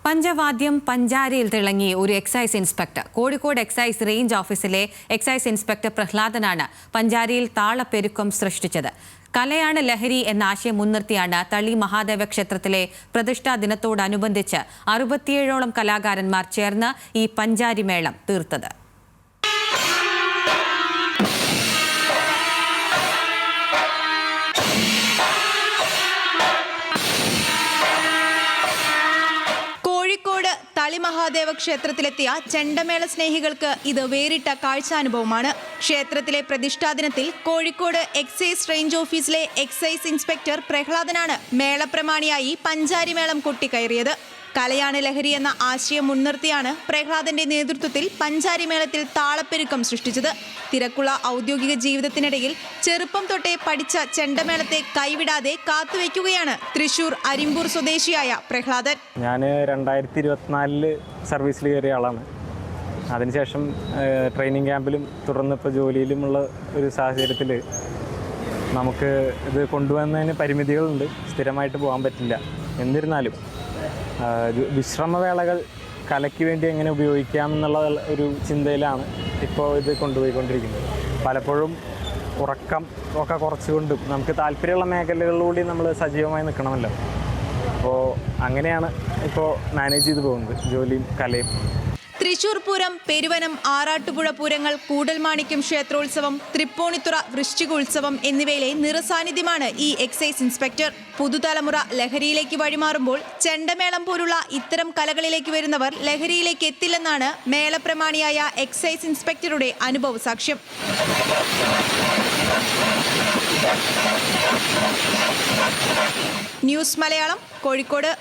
പഞ്ചവാദ്യം പഞ്ചാരിയിൽ തിളങ്ങി ഒരു excise inspector. Kozhikode excise range ഓഫീസിലെ എക്സൈസ് ഇൻസ്പെക്ടർ പ്രഹ്ലാദനാണ് പഞ്ചാരിയിൽ താളപ്പെരുക്കം സൃഷ്ടിച്ചത്. കലയാണ് ലഹരി എന്ന ആശയം മുൻനിർത്തിയാണ് തളി മഹാദേവ ക്ഷേത്രത്തിലെ പ്രതിഷ്ഠാ ദിനത്തോടനുബന്ധിച്ച് 67ഓളം കലാകാരന്മാർ ചേർന്ന് ഈ പഞ്ചാരി മേളം തീർത്തത്. കോഴിക്കോട് തളി മഹാദേവ ക്ഷേത്രത്തിലെത്തിയ ചെണ്ടമേള സ്നേഹികൾക്ക് ഇത് വേറിട്ട കാഴ്ചാനുഭവമാണ്. ക്ഷേത്രത്തിലെ പ്രതിഷ്ഠാദിനത്തിൽ കോഴിക്കോട് എക്സൈസ് റേഞ്ച് ഓഫീസിലെ എക്സൈസ് ഇൻസ്പെക്ടർ പ്രഹ്ലാദനാണ് മേളപ്രമാണിയായി പഞ്ചാരി മേളം കൊട്ടിക്കയറിയത്. കലയാണ് ലഹരി എന്ന ആശയം മുൻനിർത്തിയാണ് പ്രഹ്ലാദന്റെ നേതൃത്വത്തിൽ പഞ്ചാരി മേളത്തിൽ താളപ്പെരുക്കം സൃഷ്ടിച്ചത്. തിരക്കുള്ള ഔദ്യോഗിക ജീവിതത്തിനിടയിൽ ചെറുപ്പം തൊട്ടേ പഠിച്ച ചെണ്ടമേളത്തെ കൈവിടാതെ കാത്തുവയ്ക്കുകയാണ് തൃശൂർ അരിമ്പൂർ സ്വദേശിയായ പ്രഹ്ലാദൻ. ഞാൻ 2024 സർവീസിൽ കയറിയ ആളാണ്. അതിനുശേഷം ട്രെയിനിങ് ക്യാമ്പിലും തുടർന്ന് ഇപ്പോൾ ജോലിയിലുമുള്ള ഒരു സാഹചര്യത്തിൽ നമുക്ക് ഇത് കൊണ്ടുവന്നതിന് പരിമിതികളുണ്ട്. സ്ഥിരമായിട്ട് പോകാൻ പറ്റില്ല. എന്നിരുന്നാലും വിശ്രമവേളകൾ കലയ്ക്ക് വേണ്ടി എങ്ങനെ ഉപയോഗിക്കാമെന്നുള്ള ഒരു ചിന്തയിലാണ് ഇപ്പോൾ ഇത് കൊണ്ടുപോയിക്കൊണ്ടിരിക്കുന്നത്. പലപ്പോഴും ഉറക്കം ഒക്കെ കുറച്ചുകൊണ്ടും നമുക്ക് താല്പര്യമുള്ള മേഖലകളിലൂടെ നമ്മൾ സജീവമായി നിൽക്കണമല്ലോ. അപ്പോൾ അങ്ങനെയാണ് ഇപ്പോൾ മാനേജ് ചെയ്ത് പോകുന്നത്, ജോലിയും കലയും. തൃശൂർ പൂരം, പെരുവനം, ആറാട്ടുപുഴ പൂരങ്ങൾ, കൂടൽമാണിക്യം ക്ഷേത്രോത്സവം, തൃപ്പൂണിത്തുറ വൃശ്ചികോത്സവം എന്നിവയിലെ നിറസാന്നിധ്യമാണ് ഈ എക്സൈസ് ഇൻസ്പെക്ടർ. പുതുതലമുറ ലഹരിയിലേക്ക് വഴിമാറുമ്പോൾ ചെണ്ടമേളം പോലുള്ള ഇത്തരം കലകളിലേക്ക് വരുന്നവർ ലഹരിയിലേക്ക് എത്തില്ലെന്നാണ് മേളപ്രമാണിയായ എക്സൈസ് ഇൻസ്പെക്ടറുടെ അനുഭവ സാക്ഷ്യം. ന്യൂസ് മലയാളം, കോഴിക്കോട്.